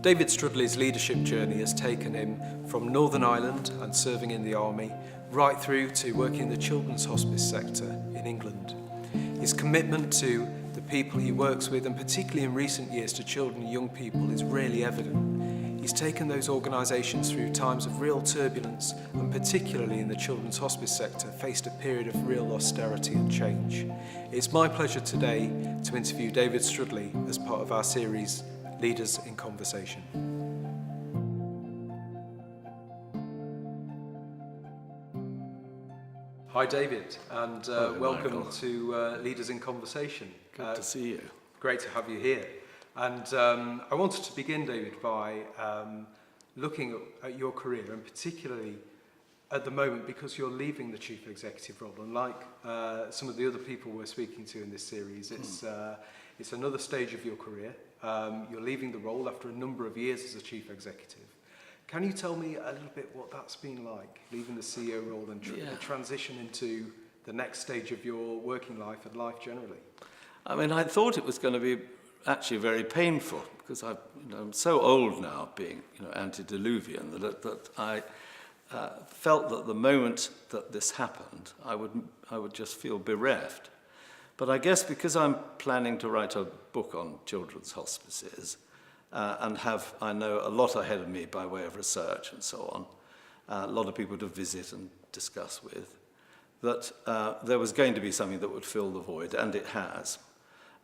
David Strudley's leadership journey has taken him from Northern Ireland and serving in the army, right through to working in the children's hospice sector in England. His commitment to the people he works with, and particularly in recent years to children and young people, is really evident. He's taken those organisations through times of real turbulence, and particularly in the children's hospice sector, faced a period of real austerity and change. It's my pleasure today to interview David Strudley as part of our series Leaders in Conversation. Hi David, and welcome Michael. to Leaders in Conversation. Good to see you. Great to have you here. And I wanted to begin, David, by looking at your career, and particularly at the moment, because you're leaving the chief executive role. Unlike some of the other people we're speaking to in this series, it's another stage of your career. You're leaving the role after a number of years as a chief executive. Can you tell me a little bit what that's been like, leaving the CEO role and the transition into the next stage of your working life and life generally? I mean, I thought it was going to be actually very painful because I'm so old now, being antediluvian, that I felt that the moment that this happened, I would just feel bereft. But I guess because I'm planning to write a book on children's hospices and I know a lot ahead of me by way of research and so on, a lot of people to visit and discuss with, that there was going to be something that would fill the void, and it has.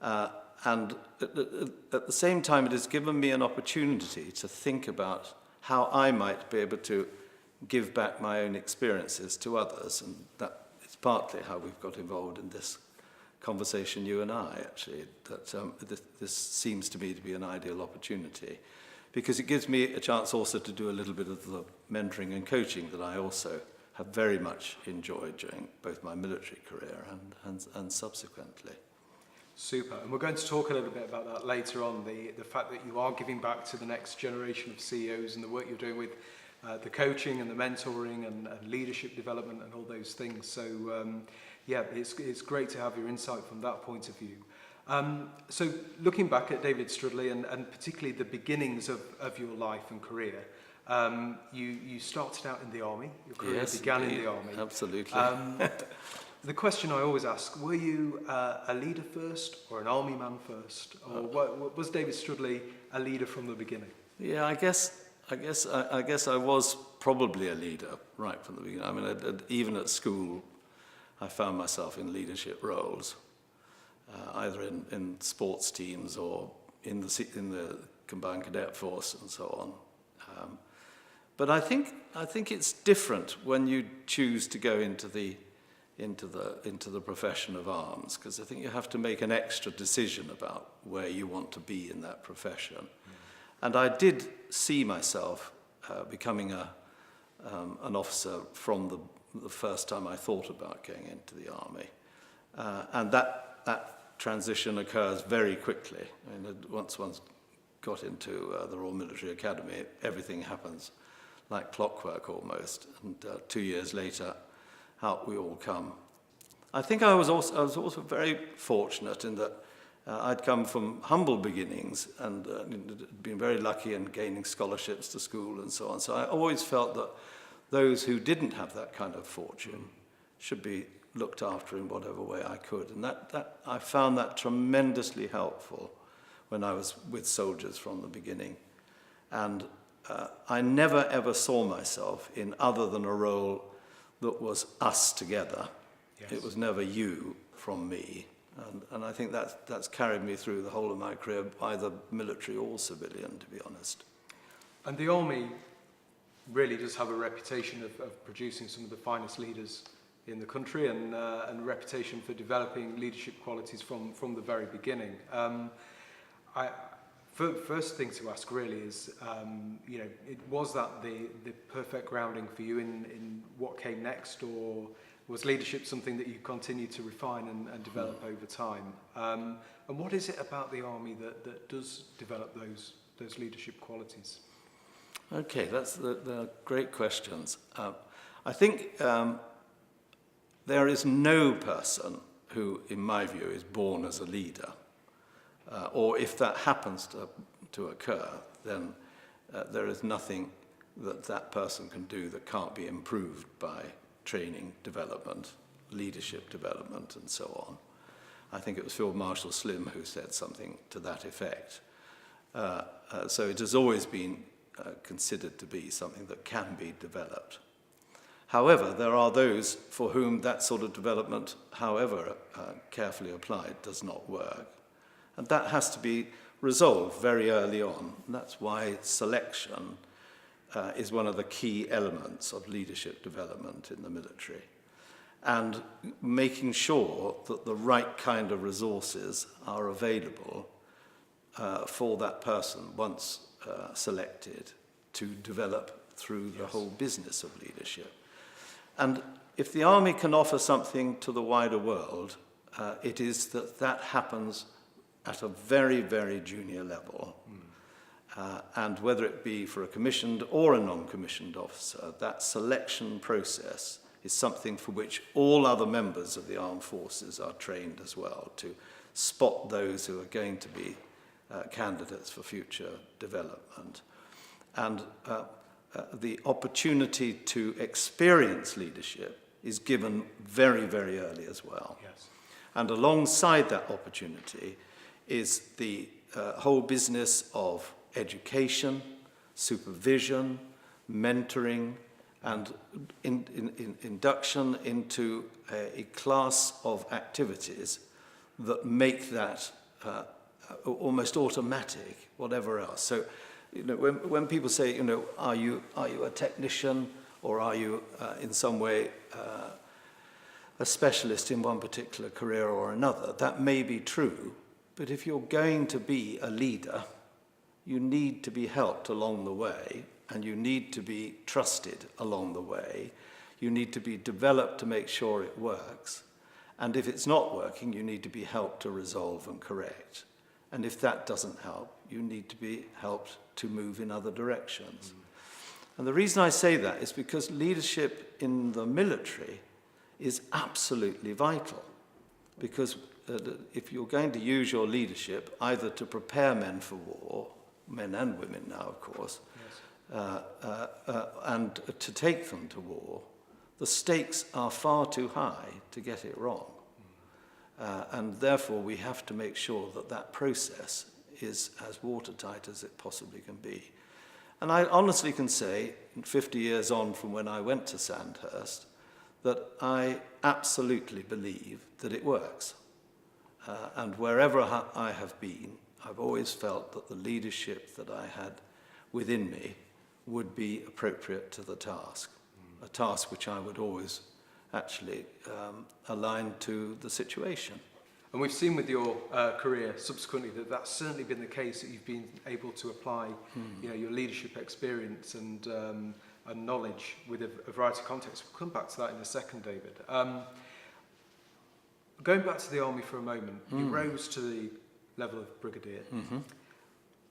And at the same time, it has given me an opportunity to think about how I might be able to give back my own experiences to others, and that is partly how we've got involved in this conversation, you and I, actually, that this seems to me to be an ideal opportunity, because it gives me a chance also to do a little bit of the mentoring and coaching that I also have very much enjoyed during both my military career and subsequently. Super, and we're going to talk a little bit about that later on, the fact that you are giving back to the next generation of CEOs and the work you're doing with the coaching and the mentoring and leadership development and all those things. So yeah, it's great to have your insight from that point of view. So looking back at David Strudley and particularly the beginnings of your life and career, you started out in the army. Your career began in the army. Absolutely. The question I always ask, were you a leader first or an army man first? Or was David Strudley a leader from the beginning? Yeah, I guess I was probably a leader right from the beginning. I mean, even at school, I found myself in leadership roles, either in sports teams or in the Combined Cadet Force and so on. But I think it's different when you choose to go into the profession of arms, because I think you have to make an extra decision about where you want to be in that profession. And I did see myself becoming an officer from the first time I thought about going into the army. And that transition occurs very quickly. I mean, once one's got into the Royal Military Academy, everything happens like clockwork almost. And 2 years later, out we all come. I think I was also very fortunate in that I'd come from humble beginnings and been very lucky in gaining scholarships to school and so on. So I always felt that those who didn't have that kind of fortune should be looked after in whatever way I could. And that I found that tremendously helpful when I was with soldiers from the beginning. And I never ever saw myself in other than a role that was us together. Yes. It was never you from me. And I think that's carried me through the whole of my career, either military or civilian, to be honest. And the army really does have a reputation of producing some of the finest leaders in the country, and a reputation for developing leadership qualities from the very beginning. First thing to ask really is, was that the perfect grounding for you in what came next, or was leadership something that you continued to refine and develop over time? And what is it about the army that does develop those leadership qualities? Okay, they're great questions. I think there is no person who, in my view, is born as a leader. Or if that happens to occur, then there is nothing that that person can do that can't be improved by training development, leadership development, and so on. I think it was Field Marshal Slim who said something to that effect. So it has always been considered to be something that can be developed. However, there are those for whom that sort of development, however carefully applied, does not work. And that has to be resolved very early on. And that's why selection is one of the key elements of leadership development in the military. And making sure that the right kind of resources are available for that person once selected to develop through the whole business of leadership. And if the army can offer something to the wider world, it is that that happens at a very, very junior level. And whether it be for a commissioned or a non-commissioned officer, that selection process is something for which all other members of the armed forces are trained as well, to spot those who are going to be candidates for future development. And the opportunity to experience leadership is given very, very early as well. Yes. And alongside that opportunity is the whole business of education, supervision, mentoring, and induction into a class of activities that make that almost automatic, whatever else. So, you know, when people say, you know, are you a technician, or are you in some way a specialist in one particular career or another, that may be true. But if you're going to be a leader, you need to be helped along the way, and you need to be trusted along the way. You need to be developed to make sure it works. And if it's not working, you need to be helped to resolve and correct. And if that doesn't help, you need to be helped to move in other directions. And the reason I say that is because leadership in the military is absolutely vital. Because if you're going to use your leadership either to prepare men for war, men and women now, of course, and to take them to war, the stakes are far too high to get it wrong. And therefore, we have to make sure that that process is as watertight as it possibly can be. And I honestly can say, 50 years on from when I went to Sandhurst, that I absolutely believe that it works. And wherever I have been, I've always felt that the leadership that I had within me would be appropriate to the task, a task which I would always actually align to the situation. And we've seen with your career subsequently that that's certainly been the case, that you've been able to apply you know, your leadership experience and knowledge with a variety of contexts. We'll come back to that in a second, David. Going back to the army for a moment, you rose to the level of brigadier.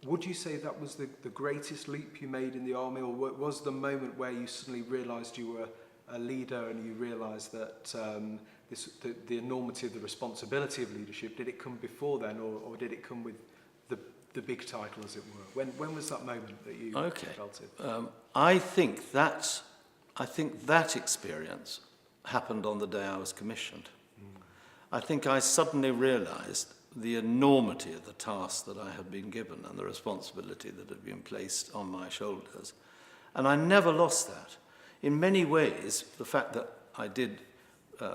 Would you say that was the greatest leap you made in the army, or was the moment where you suddenly realised you were a leader and you realised that the enormity of the responsibility of leadership, did it come before then, or did it come with the big title, as it were? When was that moment that you felt it? I think that experience happened on the day I was commissioned. I think I suddenly realised the enormity of the task that I had been given and the responsibility that had been placed on my shoulders. And I never lost that. In many ways, the fact that I did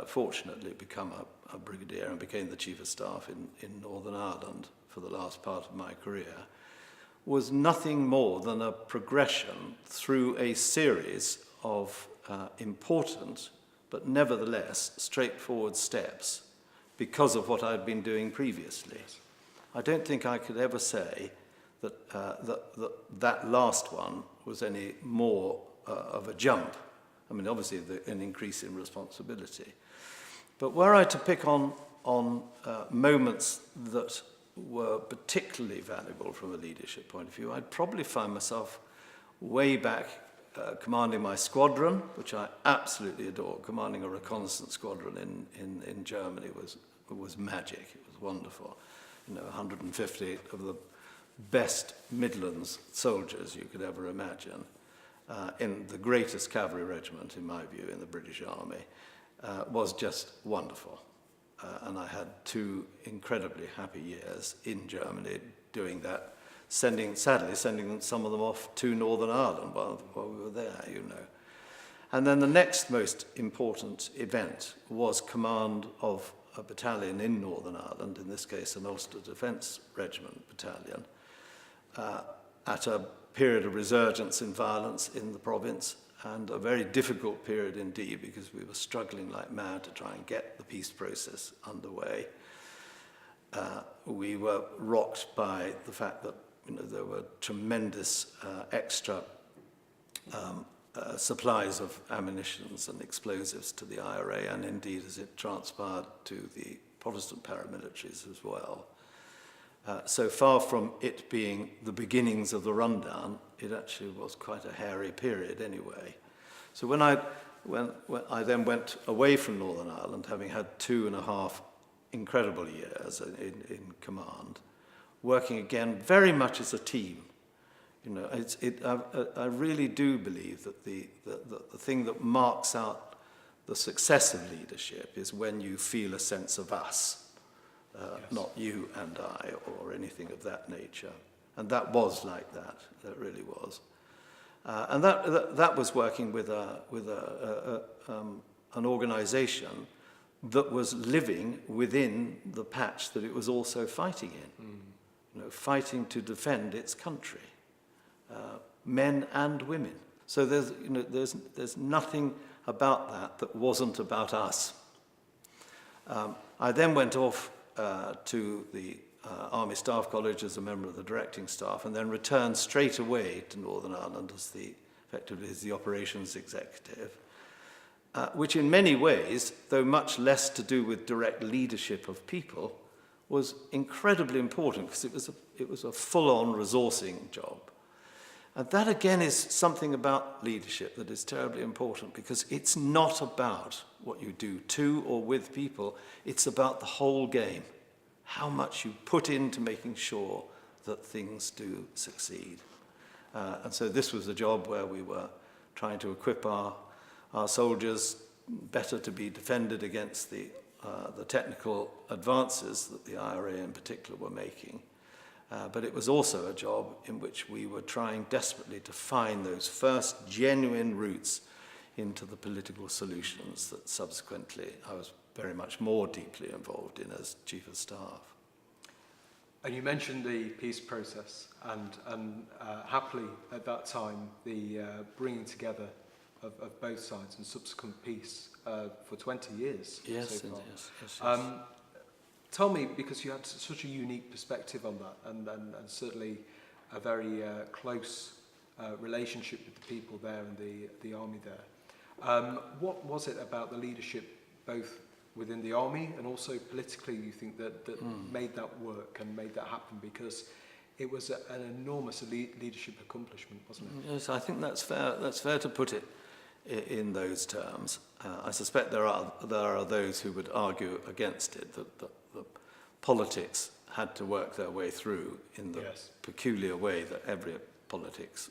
fortunately become a brigadier and became the Chief of Staff in Northern Ireland for the last part of my career was nothing more than a progression through a series of important but nevertheless straightforward steps because of what I'd been doing previously. I don't think I could ever say that that last one was any more of a jump. I mean, obviously an increase in responsibility. But were I to pick on moments that were particularly valuable from a leadership point of view, I'd probably find myself way back commanding my squadron, which I absolutely adore. Commanding a reconnaissance squadron in Germany was magic. It was wonderful. You know, 150 of the best Midlands soldiers you could ever imagine, in the greatest cavalry regiment, in my view, in the British Army, was just wonderful. And I had 2 incredibly happy years in Germany doing that, sadly sending some of them off to Northern Ireland while we were there, you know. And then the next most important event was command of a battalion in Northern Ireland, in this case an Ulster Defence Regiment battalion, at a period of resurgence in violence in the province, and a very difficult period indeed, because we were struggling like mad to try and get the peace process underway. We were rocked by the fact that there were tremendous extra supplies of ammunitions and explosives to the IRA, and indeed, as it transpired, to the Protestant paramilitaries as well. So far from it being the beginnings of the rundown, it actually was quite a hairy period anyway. So when I then went away from Northern Ireland, having had 2.5 incredible years in command, working again very much as a team. I really do believe that the thing that marks out the success of leadership is when you feel a sense of us, yes. Not you and I or anything of that nature. And that was like that. That really was. And that was working with an organisation that was living within the patch that it was also fighting in, fighting to defend its country. Men and women. So there's nothing about that wasn't about us. I then went off to the Army Staff College as a member of the directing staff, and then returned straight away to Northern Ireland effectively as the operations executive, which in many ways, though much less to do with direct leadership of people, was incredibly important because it was a full-on resourcing job. And that, again, is something about leadership that is terribly important, because it's not about what you do to or with people. It's about the whole game, how much you put into making sure that things do succeed. And so this was a job where we were trying to equip our soldiers better to be defended against the technical advances that the IRA in particular were making. But it was also a job in which we were trying desperately to find those first genuine routes into the political solutions that subsequently I was very much more deeply involved in as Chief of Staff. And you mentioned the peace process, and happily at that time the bringing together of both sides and subsequent peace for 20 years. Yes, so far. yes. Tell me, because you had such a unique perspective on that, and certainly a very close relationship with the people there and the army there. What was it about the leadership, both within the army and also politically, you think that made that work and made that happen? Because it was an enormous leadership accomplishment, wasn't it? Yes, I think that's fair. That's fair to put it in those terms. I suspect there are those who would argue against it, that the politics had to work their way through in the yes. peculiar way that every politics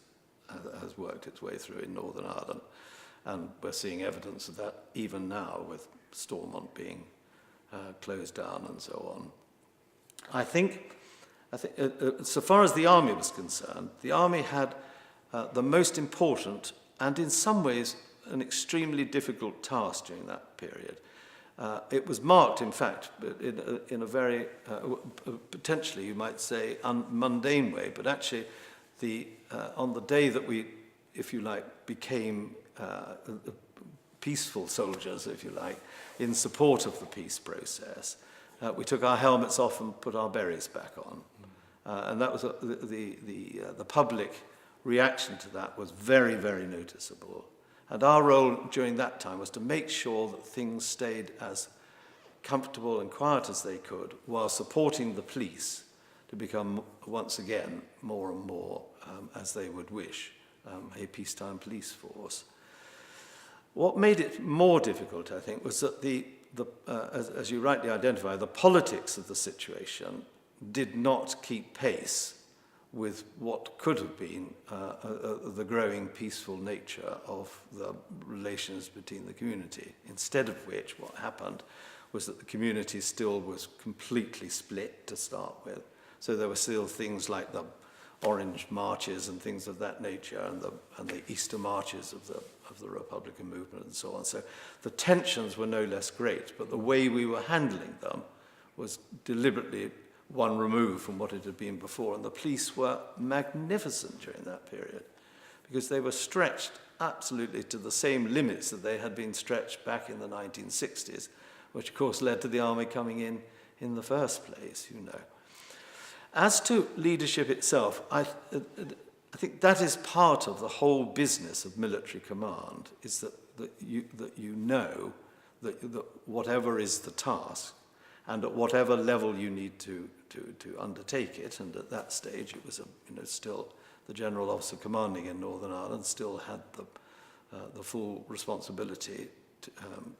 has worked its way through in Northern Ireland. And we're seeing evidence of that even now, with Stormont being closed down and so on. I think so far as the army was concerned, the army had the most important and in some ways an extremely difficult task during that period. It was marked, in fact, in a very, potentially you might say, mundane way, but actually on the day that we, if you like, became peaceful soldiers, if you like, in support of the peace process, we took our helmets off and put our berets back on. And that was the public reaction to that was very, very noticeable. And our role during that time was to make sure that things stayed as comfortable and quiet as they could, while supporting the police to become, once again, more and more, as they would wish, a peacetime police force. What made it more difficult, I think, was that as you rightly identify, the politics of the situation did not keep pace with what could have been the growing peaceful nature of the relations between the community, instead of which what happened was that the community still was completely split to start with. So there were still things like the Orange marches and things of that nature, and the Easter marches of the Republican movement and so on. So the tensions were no less great, but the way we were handling them was deliberately one remove from what it had been before. And the police were magnificent during that period, because they were stretched absolutely to the same limits that they had been stretched back in the 1960s, which of course led to the army coming in the first place, you know. As to leadership itself, I think that is part of the whole business of military command, is that you know that whatever is the task, and at whatever level you need to undertake it, and at that stage it was still the general officer commanding in Northern Ireland still had the full responsibility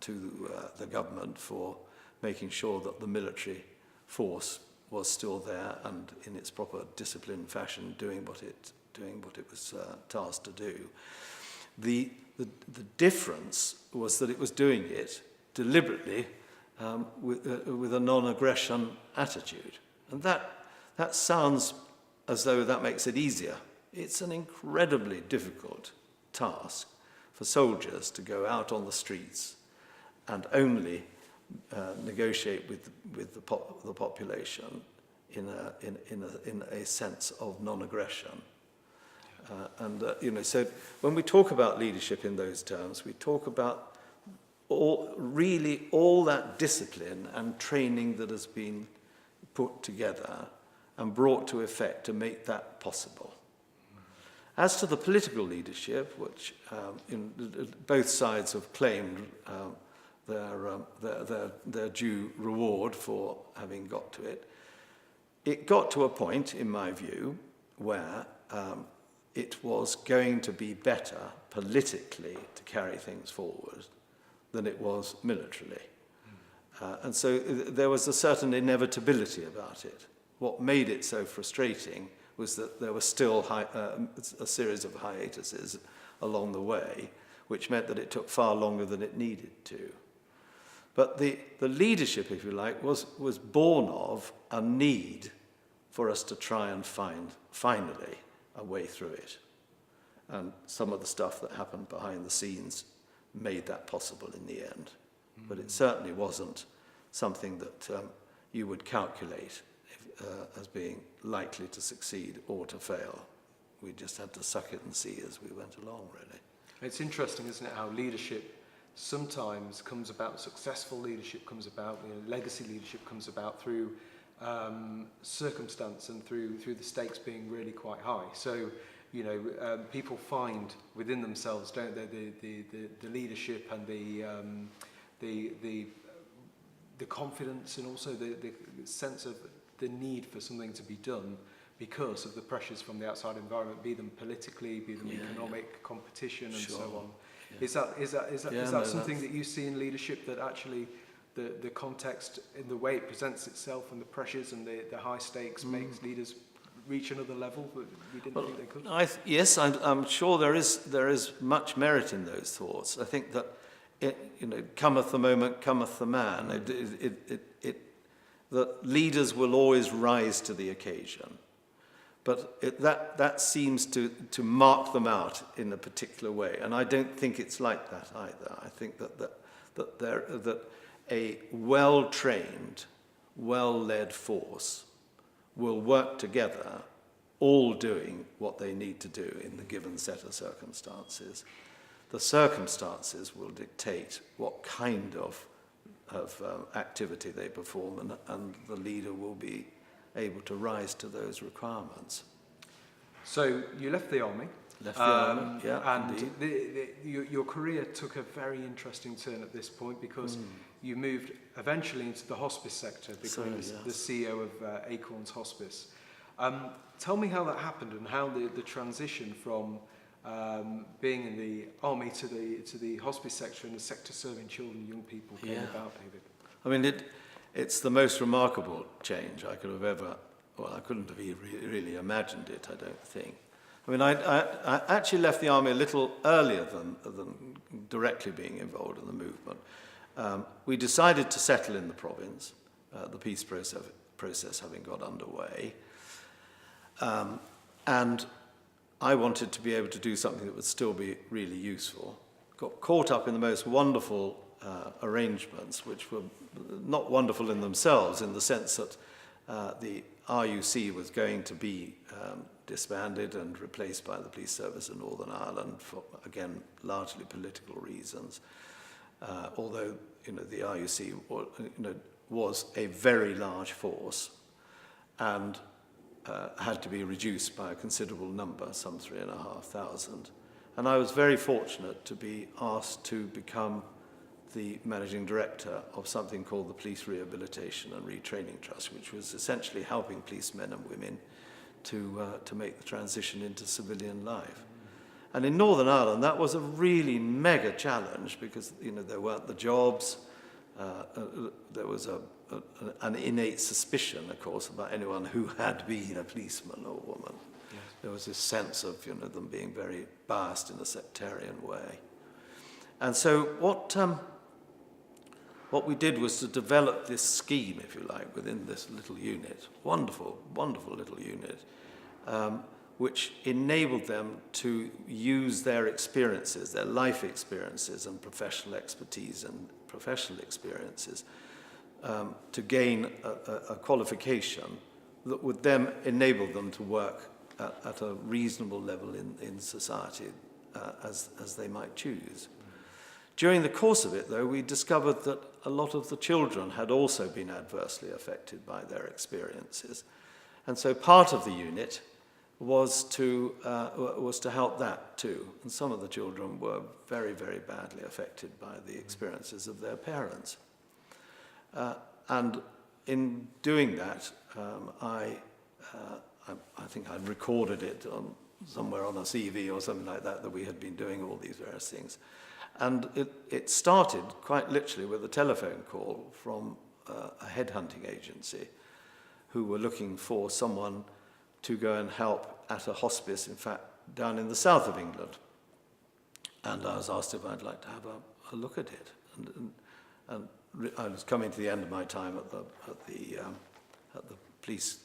to the government for making sure that the military force was still there and in its proper disciplined fashion doing what it was tasked to do. The difference was that it was doing it deliberately with a non-aggression attitude. And that sounds as though that makes it easier. It's an incredibly difficult task for soldiers to go out on the streets and only negotiate with the population in a sense of non-aggression. So when we talk about leadership in those terms, we talk about all that discipline and training that has been put together and brought to effect to make that possible. As to the political leadership, which both sides have claimed their due reward for having got to it, it got to a point, in my view, where it was going to be better politically to carry things forward than it was militarily. And so there was a certain inevitability about it. What made it so frustrating was that there was still a series of hiatuses along the way, which meant that it took far longer than it needed to. But the leadership, if you like, was born of a need for us to try and find, finally, a way through it. And some of the stuff that happened behind the scenes made that possible in the end. But it certainly wasn't something that you would calculate as being likely to succeed or to fail. We just had to suck it and see as we went along, really. It's interesting, isn't it, how leadership sometimes comes about, successful leadership comes about, legacy leadership comes about through circumstance and through the stakes being really quite high. So, people find within themselves, don't they, the leadership and the confidence and also the sense of the need for something to be done because of the pressures from the outside environment, be them politically, be them economic competition and so on. Yeah. Is that something that you see in leadership, that actually the context in the way it presents itself and the pressures and the high stakes makes leaders reach another level that we didn't think they could? Yes, I'm sure there is much merit in those thoughts. I think that cometh the moment, cometh the man. The leaders will always rise to the occasion, but that seems to mark them out in a particular way, and I don't think it's like that either. I think that a well-trained, well-led force will work together, all doing what they need to do in the given set of circumstances. The circumstances will dictate what kind of activity they perform, and the leader will be able to rise to those requirements. So you left the army. And your career took a very interesting turn at this point, because you moved eventually into the hospice sector, becoming the CEO of Acorns Hospice. Tell me how that happened and how the transition from being in the army to the hospice sector and the sector serving children and young people came about, David. I mean, it's the most remarkable change I could have ever well, I couldn't have really imagined it, I don't think. I mean, I actually left the army a little earlier than directly being involved in the movement. We decided to settle in the province, the peace process having got underway. And I wanted to be able to do something that would still be really useful. Got caught up in the most wonderful arrangements, which were not wonderful in themselves, in the sense that the RUC was going to be disbanded and replaced by the police service in Northern Ireland for, again, largely political reasons. Although, the RUC was a very large force and had to be reduced by a considerable number, some 3,500. And I was very fortunate to be asked to become the managing director of something called the Police Rehabilitation and Retraining Trust, which was essentially helping policemen and women to make the transition into civilian life. And in Northern Ireland, that was a really mega challenge because, there weren't the jobs. There was an innate suspicion, of course, about anyone who had been a policeman or woman. Yes. There was this sense of, them being very biased in a sectarian way. And so what we did was to develop this scheme, if you like, within this little unit, wonderful, wonderful little unit, which enabled them to use their experiences, their life experiences and professional expertise and professional experiences to gain a qualification that would then enable them to work at a reasonable level in society as they might choose. During the course of it, though, we discovered that a lot of the children had also been adversely affected by their experiences. And so part of the unit was to help that too. And some of the children were very, very badly affected by the experiences of their parents. And in doing that, I think I'd recorded it somewhere on a CV or something like that we had been doing all these various things. And it started quite literally with a telephone call from a headhunting agency who were looking for someone to go and help at a hospice, in fact, down in the south of England. And I was asked if I'd like to have a look at it. And I was coming to the end of my time at the police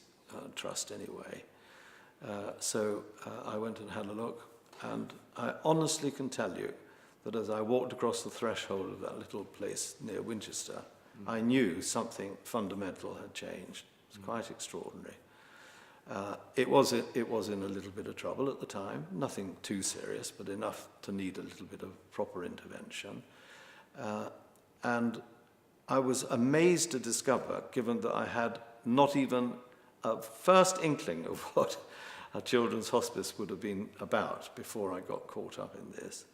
trust anyway. So I went and had a look, and I honestly can tell you that as I walked across the threshold of that little place near Winchester, I knew something fundamental had changed. It was quite extraordinary. It was in a little bit of trouble at the time, nothing too serious, but enough to need a little bit of proper intervention. And I was amazed to discover, given that I had not even a first inkling of what a children's hospice would have been about before I got caught up in this.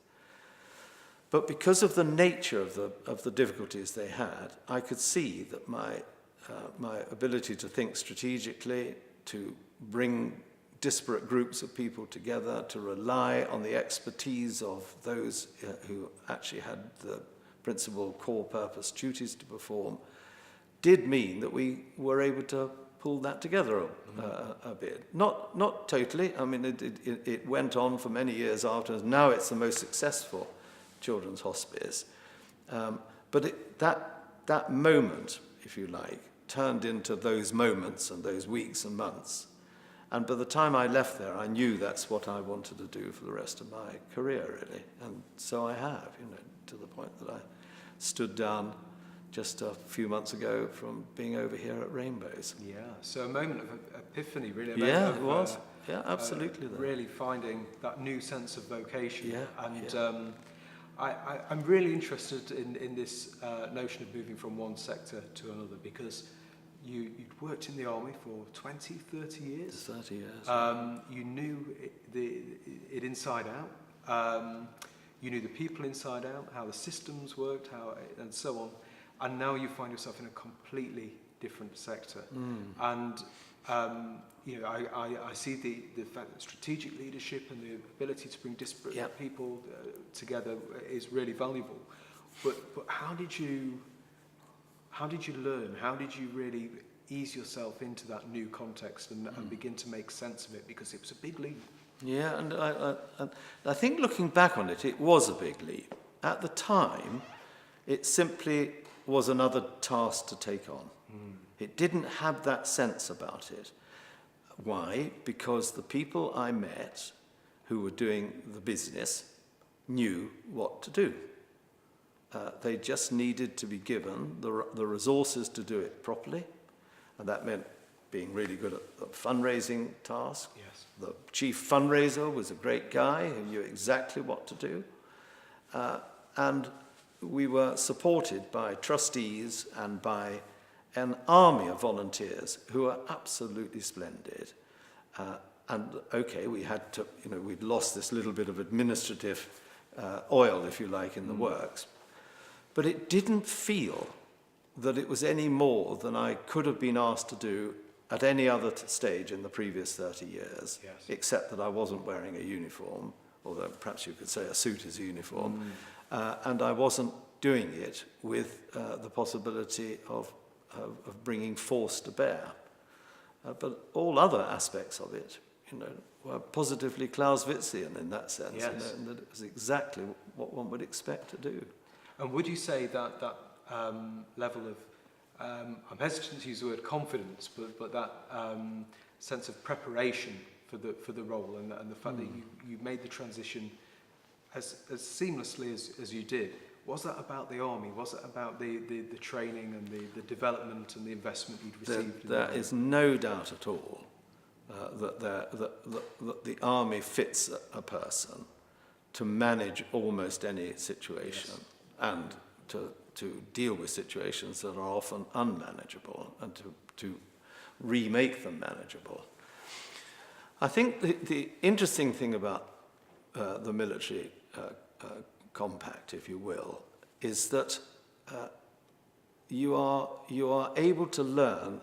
But because of the nature of the difficulties they had, I could see that my ability to think strategically, to bring disparate groups of people together, to rely on the expertise of those who actually had the principal core purpose duties to perform, did mean that we were able to pull that together a bit. Not totally. I mean, it went on for many years afterwards. Now it's the most successful children's hospice. But that moment, if you like, turned into those moments and those weeks and months. And by the time I left there, I knew that's what I wanted to do for the rest of my career, really. And so I have, to the point that I stood down just a few months ago from being over here at Rainbows. Yeah, so a moment of epiphany, really. Yeah, it was. Yeah, absolutely. Really finding that new sense of vocation. Yeah, and I'm really interested in this notion of moving from one sector to another, because you'd worked in the army for 20, 30 years. 30 years. You knew it inside out. You knew the people inside out, how the systems worked, and so on. And now you find yourself in a completely different sector. And I see the fact that strategic leadership and the ability to bring disparate people together is really valuable. But how did you learn? How did you really ease yourself into that new context and begin to make sense of it, because it was a big leap. Yeah, and I think looking back on it, it was a big leap. At the time, it simply was another task to take on. It didn't have that sense about it. Why? Because the people I met who were doing the business knew what to do. They just needed to be given the resources to do it properly, and that meant being really good at the fundraising task. Yes. The chief fundraiser was a great guy who knew exactly what to do. And we were supported by trustees and by an army of volunteers who were absolutely splendid. And okay, we had to, we'd lost this little bit of administrative oil, if you like, in the works. But it didn't feel that it was any more than I could have been asked to do at any other stage in the previous 30 years, Yes. except that I wasn't wearing a uniform, although perhaps you could say a suit is a uniform, and I wasn't doing it with the possibility of bringing force to bear. But all other aspects of it, were positively Clausewitzian in that sense, Yes. and that it was exactly what one would expect to do. And would you say that level of, I'm hesitant to use the word confidence, but that sense of preparation for the role, and the fact that you made the transition as seamlessly as you did, was that about the army? Was it about the training and the development and the investment you'd received? There is no doubt at all that the army fits a person to manage almost any situation, Yes. and to deal with situations that are often unmanageable, and to remake them manageable. I think the interesting thing about the military compact, if you will, is that you are able to learn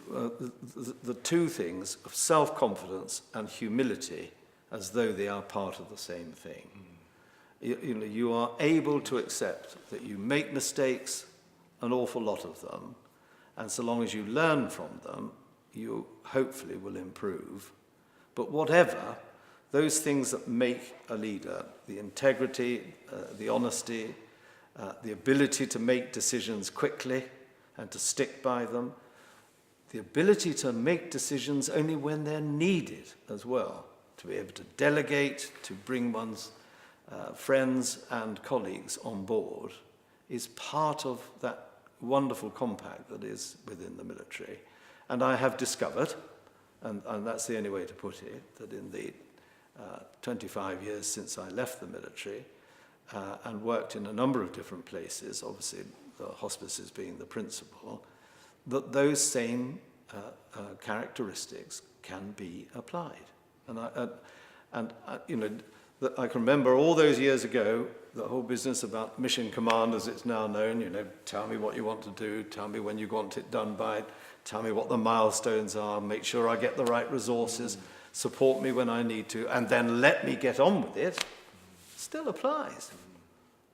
the two things of self-confidence and humility as though they are part of the same thing. You are able to accept that you make mistakes, an awful lot of them, and so long as you learn from them, you hopefully will improve. But whatever, those things that make a leader, the integrity, the honesty, the ability to make decisions quickly and to stick by them, the ability to make decisions only when they're needed as well, to be able to delegate, to bring one's friends and colleagues on board, is part of that wonderful compact that is within the military. And I have discovered, and that's the only way to put it, that in the 25 years since I left the military and worked in a number of different places, obviously the hospices being the principal, that those same characteristics can be applied. And I can remember all those years ago, the whole business about mission command, as it's now known, tell me what you want to do, tell me when you want it done by, tell me what the milestones are, make sure I get the right resources, support me when I need to, and then let me get on with it, still applies.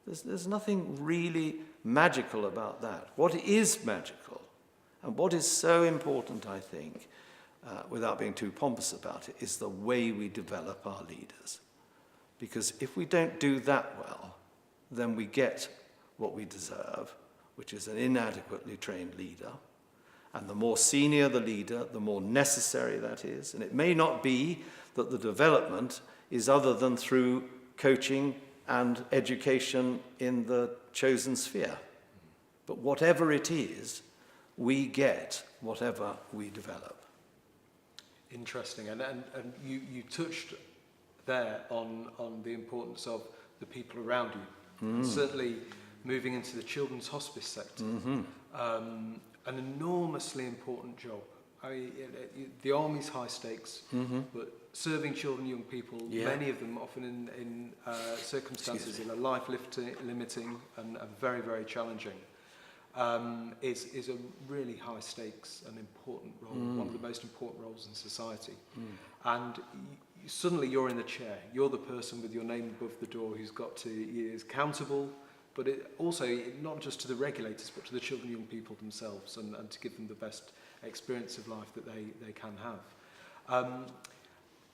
There's nothing really magical about that. What is magical, and what is so important, I think, without being too pompous about it, is the way we develop our leaders. Because if we don't do that well, then we get what we deserve, which is an inadequately trained leader. And the more senior the leader, the more necessary that is. And it may not be that the development is other than through coaching and education in the chosen sphere. But whatever it is, we get whatever we develop. Interesting. And you touched there on the importance of the people around you. And certainly moving into the children's hospice sector, an enormously important job. The army's high stakes, but serving children, young people, many of them often in circumstances that are life-limiting and very, very challenging, is a really high stakes and important role, one of the most important roles in society. And suddenly you're in the chair. You're the person with your name above the door who's got to, is accountable, but it also not just to the regulators, but to the children and young people themselves, and to give them the best experience of life that they can have.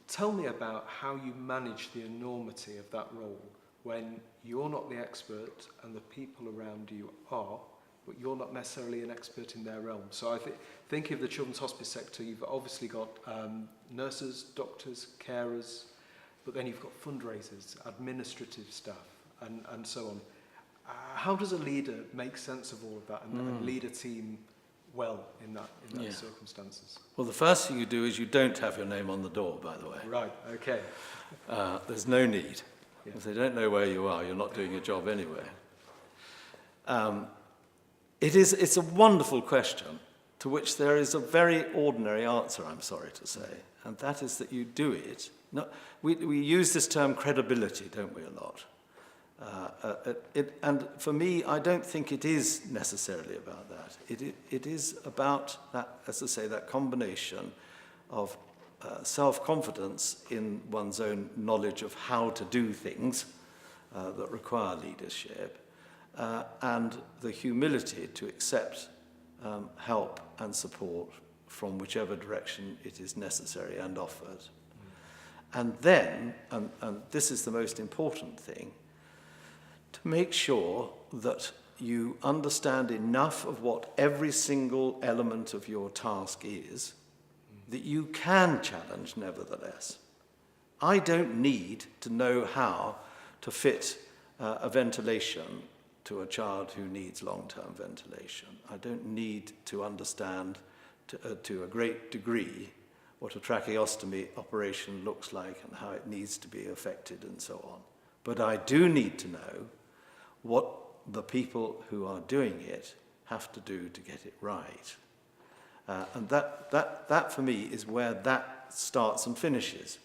Tell me about how you manage the enormity of that role when you're not the expert and the people around you are, but you're not necessarily an expert in their realm. So I think of the children's hospice sector, you've obviously got nurses, doctors, carers, but then you've got fundraisers, administrative staff, and so on. How does a leader make sense of all of that and lead a team well in those circumstances? Well, the first thing you do is you don't have your name on the door, by the way. Right, okay. There's no need. Yeah. If they don't know where you are, you're not doing your job anyway. It's a wonderful question to which there is a very ordinary answer, I'm sorry to say, and that is that you do it. No, we use this term credibility, don't we, a lot? And for me, I don't think it is necessarily about that. It is about that, as I say, that combination of self-confidence in one's own knowledge of how to do things that require leadership, and the humility to accept help and support from whichever direction it is necessary and offered. And then, and this is the most important thing, to make sure that you understand enough of what every single element of your task is, that you can challenge nevertheless. I don't need to know how to fit a ventilation to a child who needs long-term ventilation. I don't need to understand to a great degree what a tracheostomy operation looks like and how it needs to be effected and so on. But I do need to know what the people who are doing it have to do to get it right. And that for me is where that starts and finishes.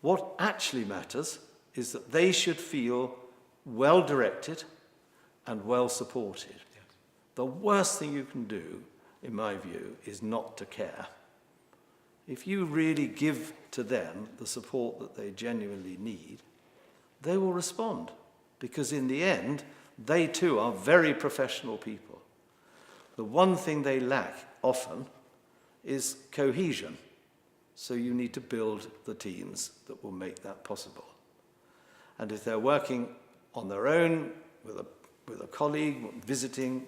What actually matters is that they should feel well directed and well supported. Yes. The worst thing you can do, in my view, is not to care. If you really give to them the support that they genuinely need, they will respond, because in the end, they too are very professional people. The one thing they lack often is cohesion. So you need to build the teams that will make that possible. And if they're working on their own with a colleague, visiting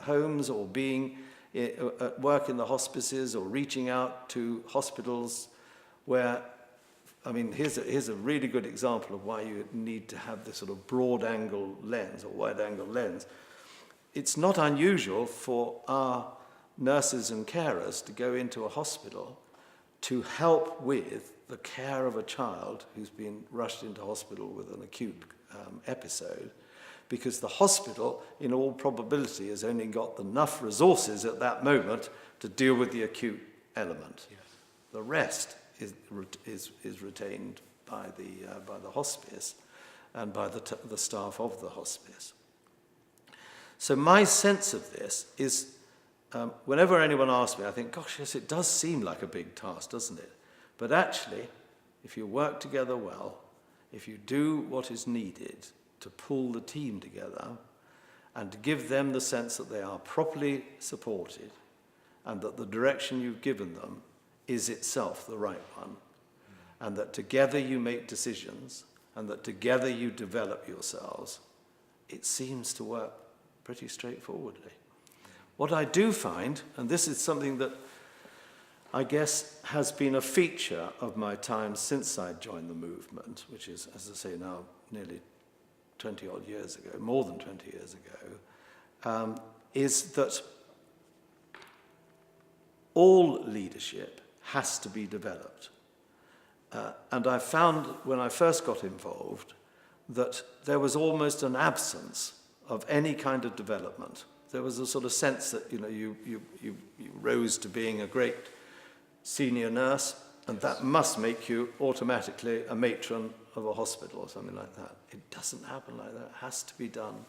homes, or being at work in the hospices, or reaching out to hospitals where, I mean, here's a really good example of why you need to have this sort of broad-angle lens or wide-angle lens. It's not unusual for our nurses and carers to go into a hospital to help with the care of a child who's been rushed into hospital with an acute episode, because the hospital, in all probability, has only got enough resources at that moment to deal with the acute element. Yes. The rest is retained by the hospice and by the staff of the hospice. So my sense of this is, whenever anyone asks me, I think, gosh, yes, it does seem like a big task, doesn't it? But actually, if you work together well, if you do what is needed to pull the team together and to give them the sense that they are properly supported and that the direction you've given them is itself the right one, and that together you make decisions and that together you develop yourselves, it seems to work pretty straightforwardly. What I do find, and this is something that I guess has been a feature of my time since I joined the movement, which is, as I say now, nearly 20-odd years ago, more than 20 years ago, is that all leadership has to be developed. And I found when I first got involved that there was almost an absence of any kind of development. There was a sort of sense that, you know, you rose to being a great senior nurse, and that must make you automatically a matron of a hospital or something like that. It doesn't happen like that. It has to be done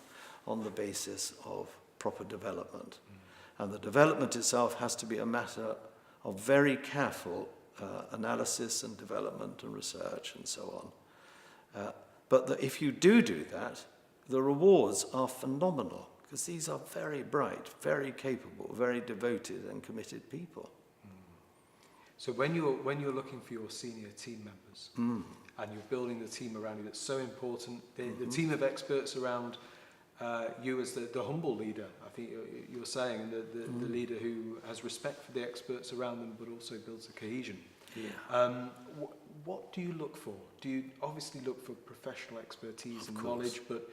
on the basis of proper development. And the development itself has to be a matter of very careful analysis and development and research and so on. But if you do that, the rewards are phenomenal, because these are very bright, very capable, very devoted and committed people. So when you're looking for your senior team members and you're building the team around you, that's so important. The team of experts around you as the humble leader, I think you're saying, and the leader who has respect for the experts around them, but also builds a cohesion. Yeah. What do you look for? Do you obviously look for professional expertise and knowledge, but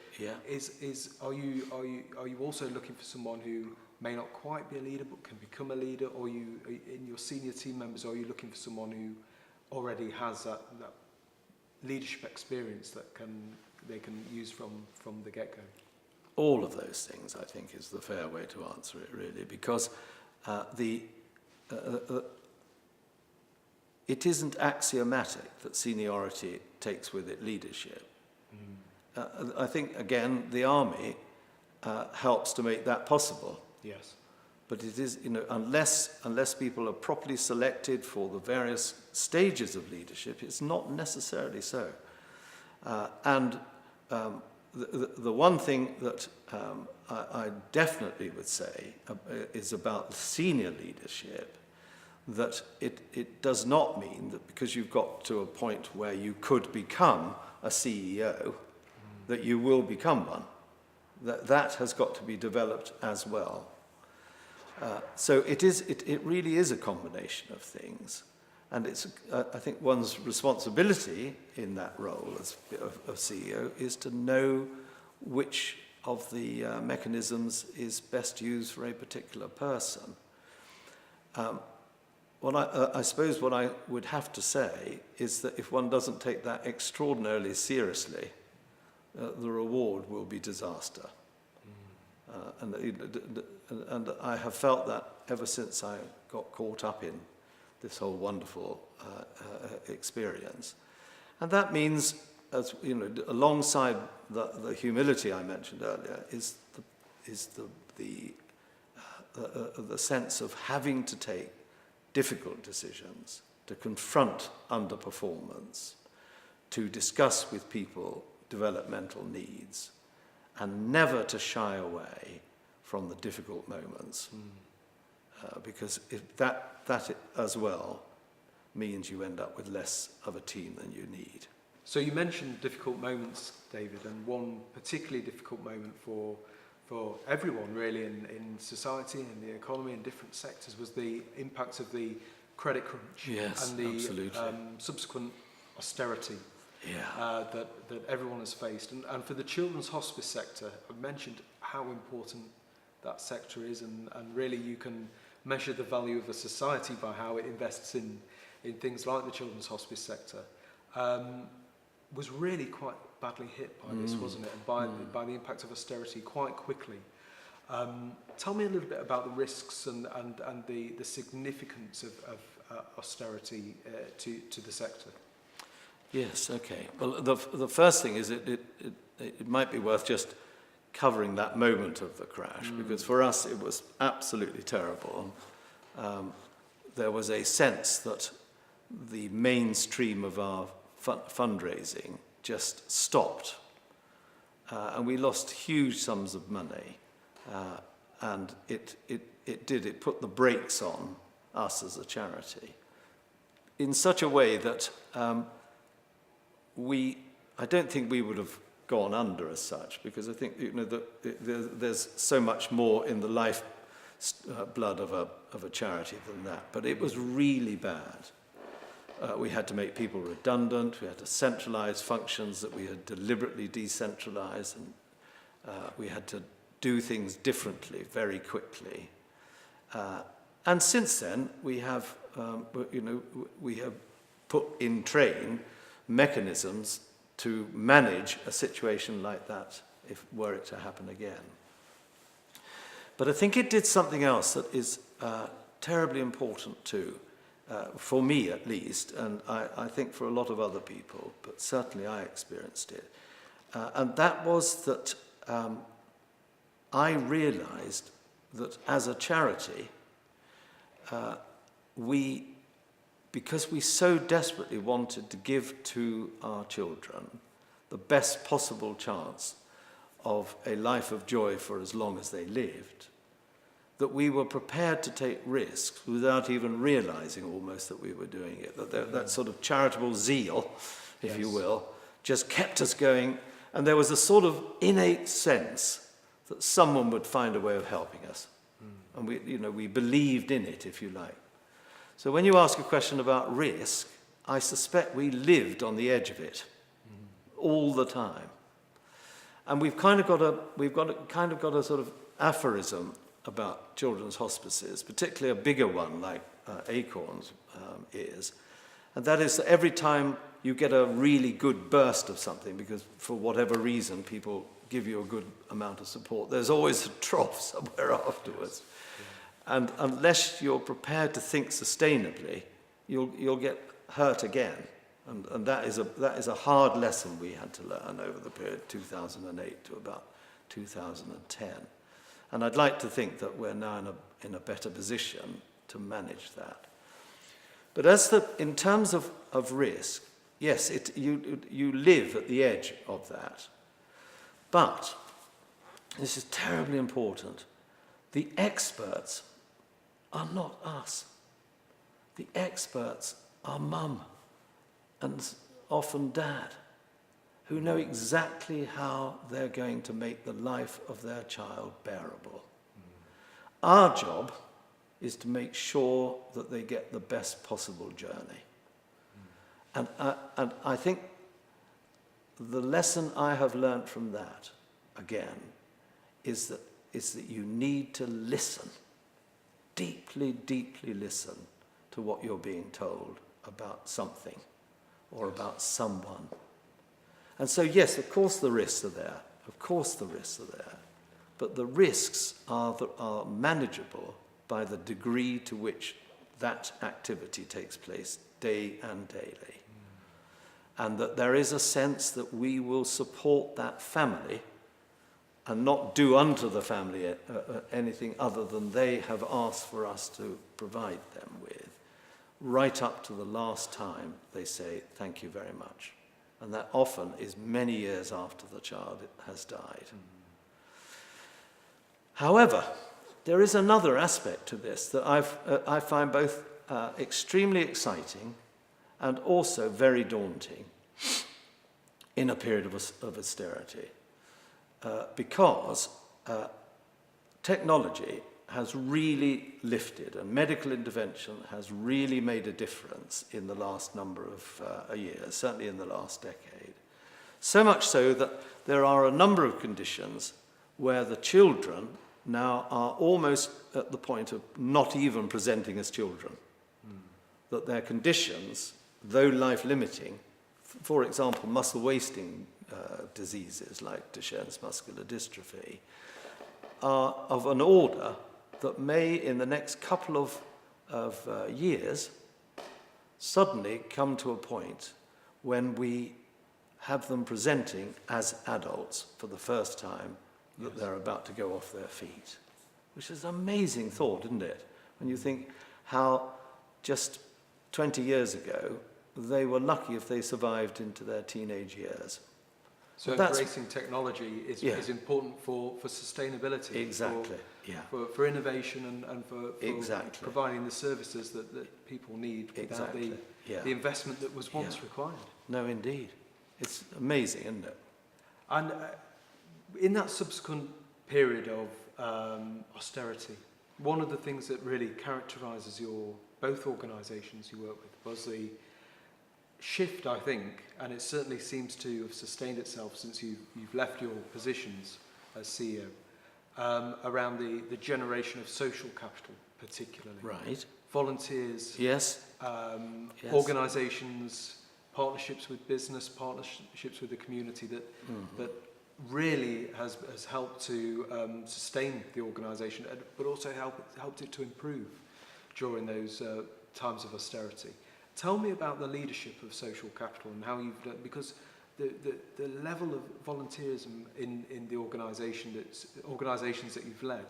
are you also looking for someone who may not quite be a leader but can become a leader, or you in your senior team members, are you looking for someone who already has that leadership experience that they can use from the get-go? All of those things, I think, is the fair way to answer it, really, because it isn't axiomatic that seniority takes with it leadership. I think, again, the army helps to make that possible. Yes. But it is, unless people are properly selected for the various stages of leadership, it's not necessarily so. The one thing that I definitely would say is about senior leadership, that it does not mean that because you've got to a point where you could become a CEO, that you will become one. That has got to be developed as well. So it really is a combination of things. And it's, I think one's responsibility in that role as of CEO is to know which of the mechanisms is best used for a particular person. I suppose what I would have to say is that if one doesn't take that extraordinarily seriously, the reward will be disaster. And I have felt that ever since I got caught up in this whole wonderful experience. And that means, as you know, alongside the humility I mentioned earlier, is the sense of having to take difficult decisions, to confront underperformance, to discuss with people developmental needs, and never to shy away from the difficult moments. Because if that as well means you end up with less of a team than you need. So you mentioned difficult moments, David, and one particularly difficult moment for everyone really in society and the economy and different sectors was the impact of the credit crunch and the subsequent austerity that everyone has faced. And for the children's hospice sector, I've mentioned how important that sector is, and really you can measure the value of a society by how it invests in things like the children's hospice sector, was really quite badly hit by this, wasn't it? And by the impact of austerity quite quickly. Tell me a little bit about the risks and the significance of austerity to the sector. Yes, okay. Well, the first thing is it might be worth just covering that moment of the crash, because for us it was absolutely terrible. There was a sense that the mainstream of our fundraising just stopped, and we lost huge sums of money, and it put the brakes on us as a charity in such a way that I don't think we would have gone under as such, because I think there's so much more in the life blood of a charity than that. But it was really bad. We had to make people redundant. We had to centralize functions that we had deliberately decentralized, and we had to do things differently very quickly. And since then, we have put in train mechanisms to manage a situation like that were it to happen again. But I think it did something else that is terribly important too, for me at least, and I think for a lot of other people, but certainly I experienced it. And that was that I realized that as a charity, because we so desperately wanted to give to our children the best possible chance of a life of joy for as long as they lived, that we were prepared to take risks without even realizing almost that we were doing it. That sort of charitable zeal, if you will, just kept us going. And there was a sort of innate sense that someone would find a way of helping us. And we believed in it, if you like. So when you ask a question about risk, I suspect we lived on the edge of it all the time. And we've kind of got a sort of aphorism about children's hospices, particularly a bigger one like Acorns is. And that is that every time you get a really good burst of something, because for whatever reason people give you a good amount of support, there's always a trough somewhere afterwards. And unless you're prepared to think sustainably, you'll get hurt again. And that is a hard lesson we had to learn over the period 2008 to about 2010. And I'd like to think that we're now in a better position to manage that. But in terms of risk, yes, you live at the edge of that. But, this is terribly important, the experts are not us. The experts are mum and often dad, who know exactly how they're going to make the life of their child bearable. Our job is to make sure that they get the best possible journey. And I think the lesson I have learned from that, again, is that you need to listen, deeply, deeply listen to what you're being told about something or about someone. And so, yes, of course the risks are there. Of course the risks are there. But the risks are manageable by the degree to which that activity takes place day and daily. And that there is a sense that we will support that family and not do unto the family anything other than they have asked for us to provide them with, right up to the last time they say, thank you very much. And that often is many years after the child has died. However, there is another aspect to this that I find both extremely exciting and also very daunting in a period of austerity. Because technology has really lifted and medical intervention has really made a difference in the last number of years, certainly in the last decade. So much so that there are a number of conditions where the children now are almost at the point of not even presenting as children. That their conditions, though life-limiting, for example, muscle wasting diseases like Duchenne's muscular dystrophy, are of an order that may, in the next couple of years, suddenly come to a point when we have them presenting as adults for the first time, that they're about to go off their feet. Which is an amazing thought, isn't it? When you think how just 20 years ago, they were lucky if they survived into their teenage years. So embracing technology is important for sustainability. Exactly, for innovation and for exactly. providing the services that people need without the investment that was once required. No, indeed. It's amazing, isn't it? And in that subsequent period of austerity, one of the things that really characterises both organisations you work with was the shift, I think, and it certainly seems to have sustained itself since you've left your positions as CEO, around the generation of social capital, particularly. Right. Volunteers. Yes. Organisations, partnerships with business, partnerships with the community that really has helped to sustain the organisation, but also helped it to improve during those times of austerity. Tell me about the leadership of social capital and how you've done, because the level of volunteerism in the organisations that you've led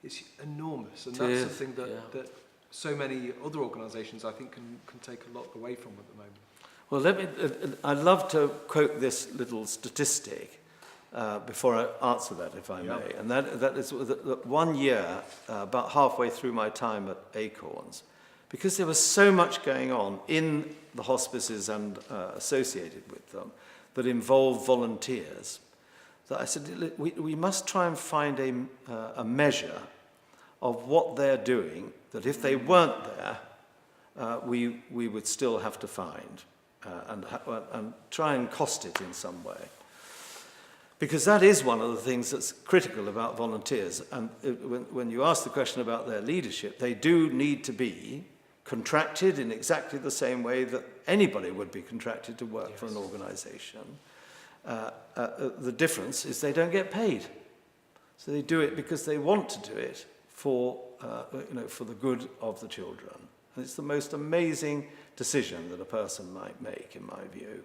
is enormous, and that's something that so many other organisations I think can take a lot away from at the moment. Well, I'd love to quote this little statistic, before I answer that, if I may. And that is that 1 year, about halfway through my time at Acorns, because there was so much going on in the hospices and associated with them that involved volunteers, that I said, we must try and find a measure of what they're doing, that if they weren't there, we would still have to find and try and cost it in some way. Because that is one of the things that's critical about volunteers. And when you ask the question about their leadership, they do need to be contracted in exactly the same way that anybody would be contracted to work for an organisation. The difference is they don't get paid. So they do it because they want to do it for the good of the children. And it's the most amazing decision that a person might make, in my view.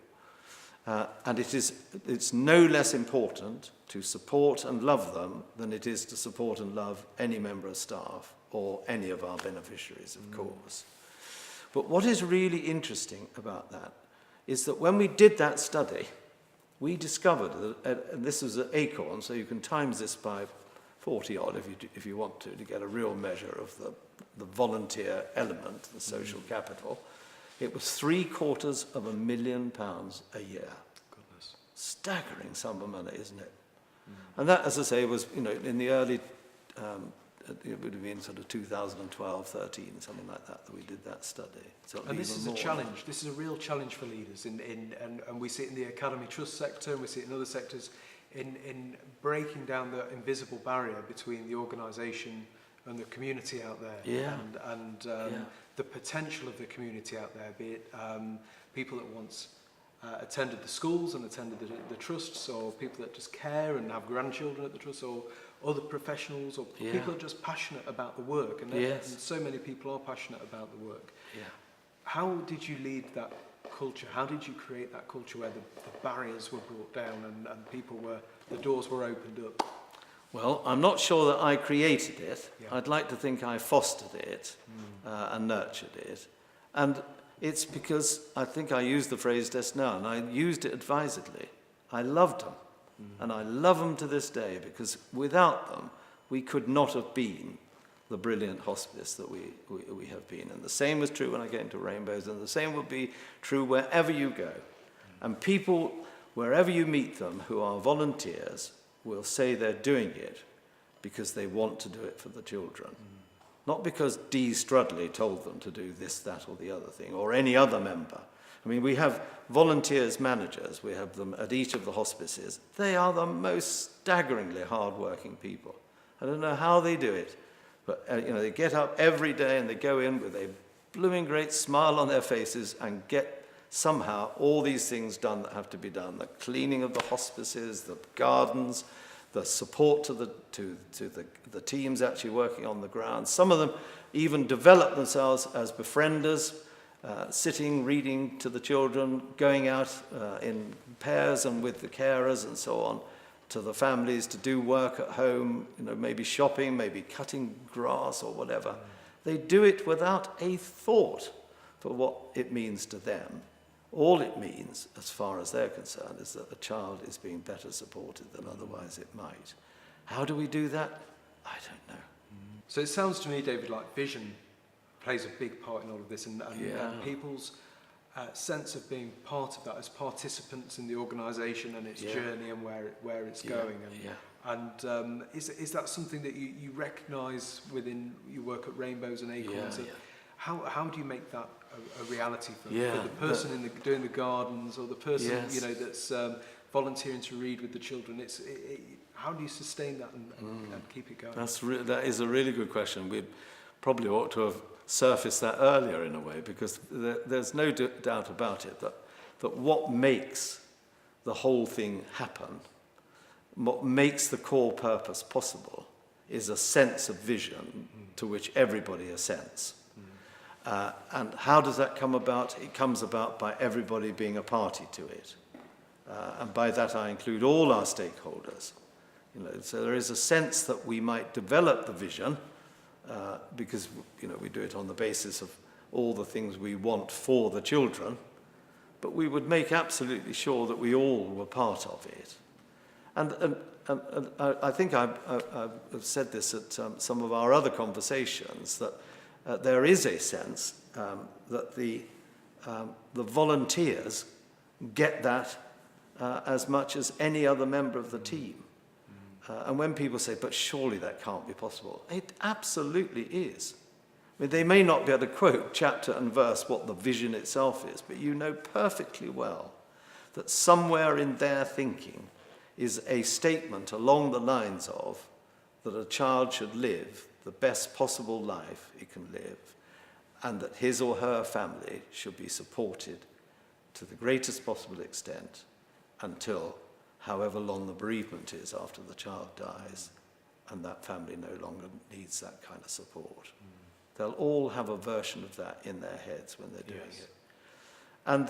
And it's no less important to support and love them than it is to support and love any member of staff or any of our beneficiaries, of course. But what is really interesting about that is that when we did that study, we discovered that, and this was at Acorn, so you can times this by 40 odd if you want to get a real measure of the volunteer element, the social capital. It was £750,000 a year. Goodness. Staggering sum of money, isn't it? And that, as I say, was in the early, it would have been sort of 2012, 13, something like that we did that study. So and this is a challenge. This is a real challenge for leaders, and we see it in the academy trust sector, and we see it in other sectors, in breaking down the invisible barrier between the organisation and the community out there, and the potential of the community out there, be it people that once attended the schools and attended the trusts, or people that just care and have grandchildren at the trust, or other professionals, or people that are just passionate about the work, and so many people are passionate about the work. How did you lead that culture? How did you create that culture where the barriers were brought down and the doors were opened up? Well, I'm not sure that I created it. I'd like to think I fostered it and nurtured it. And it's because I think I used the phrase just now, and I used it advisedly. I loved them, and I love them to this day, because without them, we could not have been the brilliant hospice that we have been. And the same was true when I came to Rainbows, and the same will be true wherever you go. And people, wherever you meet them, who are volunteers, will say they're doing it because they want to do it for the children. Not because D. Strudley told them to do this, that, or the other thing, or any other member. I mean, we have volunteers managers, we have them at each of the hospices. They are the most staggeringly hard-working people. I don't know how they do it, but they get up every day and they go in with a blooming great smile on their faces and get somehow all these things done that have to be done. The cleaning of the hospices, the gardens, the support to the teams actually working on the ground. Some of them even develop themselves as befrienders, sitting, reading to the children, going out in pairs and with the carers and so on, to the families to do work at home, maybe shopping, maybe cutting grass or whatever. They do it without a thought for what it means to them. All it means, as far as they're concerned, is that the child is being better supported than otherwise it might. How do we do that? I don't know. So it sounds to me, David, like vision plays a big part in all of this, and people's sense of being part of that as participants in the organisation and its journey and where it's going. And is that something that you recognise within your work at Rainbows and Acorns? How do you make that a reality for the person doing the gardens, or the person that's volunteering to read with the children? How do you sustain that and keep it going? That is a really good question. We probably ought to have surfaced that earlier in a way, because there's no doubt about it that what makes the whole thing happen, what makes the core purpose possible, is a sense of vision to which everybody assents. And how does that come about? It comes about by everybody being a party to it. And by that I include all our stakeholders. So there is a sense that we might develop the vision, because we do it on the basis of all the things we want for the children, but we would make absolutely sure that we all were part of it. And I think I've said this at some of our other conversations, that there is a sense that the volunteers get that as much as any other member of the team. And when people say, but surely that can't be possible, it absolutely is. I mean, they may not be able to quote chapter and verse what the vision itself is, but you know perfectly well that somewhere in their thinking is a statement along the lines of that a child should live the best possible life it can live, and that his or her family should be supported to the greatest possible extent until however long the bereavement is after the child dies, and that family no longer needs that kind of support. They'll all have a version of that in their heads when they're doing it. And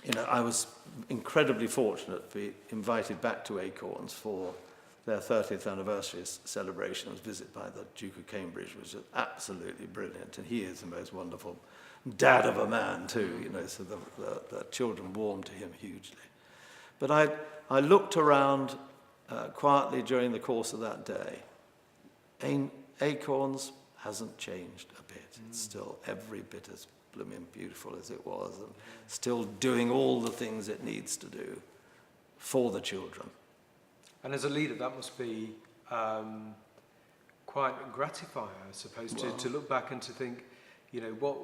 you know, I was incredibly fortunate to be invited back to Acorns for their 30th anniversary celebration. I was visited by the Duke of Cambridge, which was absolutely brilliant, and he is the most wonderful dad of a man too, you know, so the children warmed to him hugely. But I looked around quietly during the course of that day. Acorns hasn't changed a bit. It's still every bit as blooming beautiful as it was, and still doing all the things it needs to do for the children. And as a leader, that must be quite gratifying, I suppose, to look back and to think, you know, what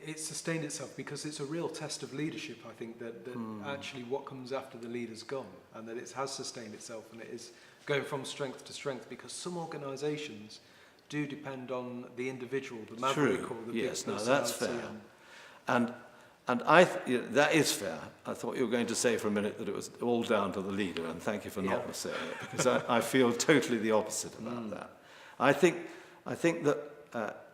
it sustained itself, because it's a real test of leadership, I think, that actually what comes after the leader's gone, and that it has sustained itself, and it is going from strength to strength, because some organisations do depend on the individual, the maverick, or the big personality. No, that's fair. And that is fair. I thought you were going to say for a minute that it was all down to the leader, and thank you for not saying it, because I feel totally the opposite about that. I think that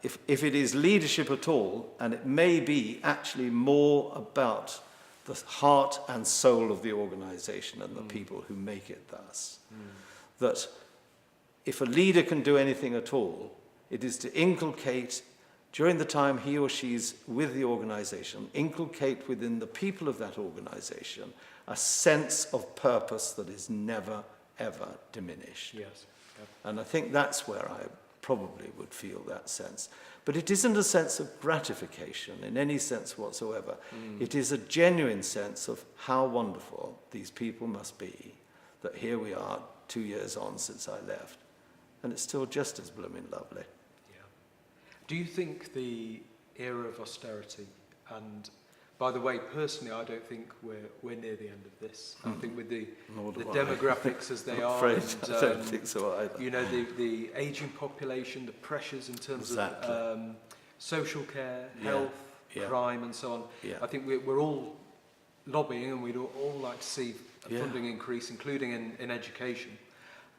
if it is leadership at all, and it may be actually more about the heart and soul of the organisation and the people who make it thus, that if a leader can do anything at all, it is to inculcate, during the time he or she's with the organisation, inculcate within the people of that organisation a sense of purpose that is never, ever diminished. Yes. And I think that's where I probably would feel that sense. But it isn't a sense of gratification in any sense whatsoever. It is a genuine sense of how wonderful these people must be, that here we are 2 years on since I left, and it's still just as blooming lovely. Yeah. Do you think the era of austerity, and by the way, personally, I don't think we're near the end of this. I think with the demographics as they are, and, I don't think so either. You know, the ageing population, the pressures in terms of social care, health, crime, and so on. Yeah. I think we're all lobbying, and we'd all like to see a funding increase, including in education.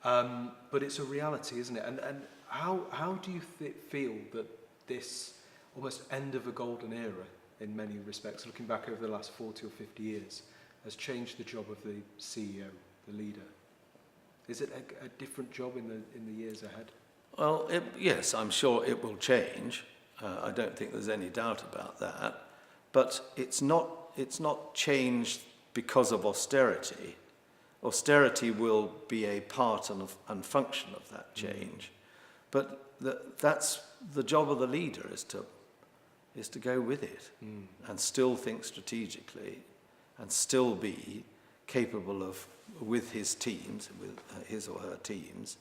But it's a reality, isn't it? And how do you feel that this almost end of a golden era, in many respects, looking back over the last 40 or 50 years, has changed the job of the CEO, the leader? Is it a different job in the years ahead? Well, yes, I'm sure it will change. I don't think there's any doubt about that. But it's not changed because of austerity. Austerity will be a part and function of that change. But that's the job of the leader, is to go with it and still think strategically and still be capable of, with his teams, with his or her teams,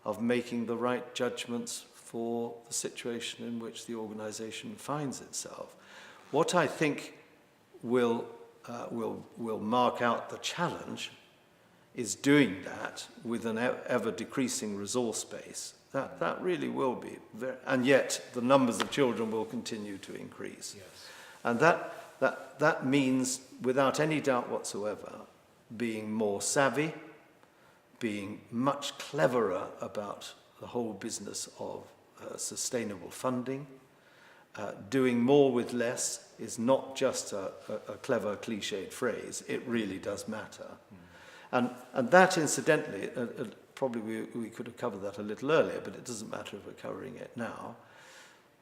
of making the right judgments for the situation in which the organisation finds itself. What I think will mark out the challenge is doing that with an ever-decreasing resource base. That really will be, and yet the numbers of children will continue to increase. Yes. And that means, without any doubt whatsoever, being more savvy, being much cleverer about the whole business of sustainable funding. Doing more with less is not just a clever cliched phrase, it really does matter. And that, incidentally, probably we could have covered that a little earlier, but it doesn't matter if we're covering it now.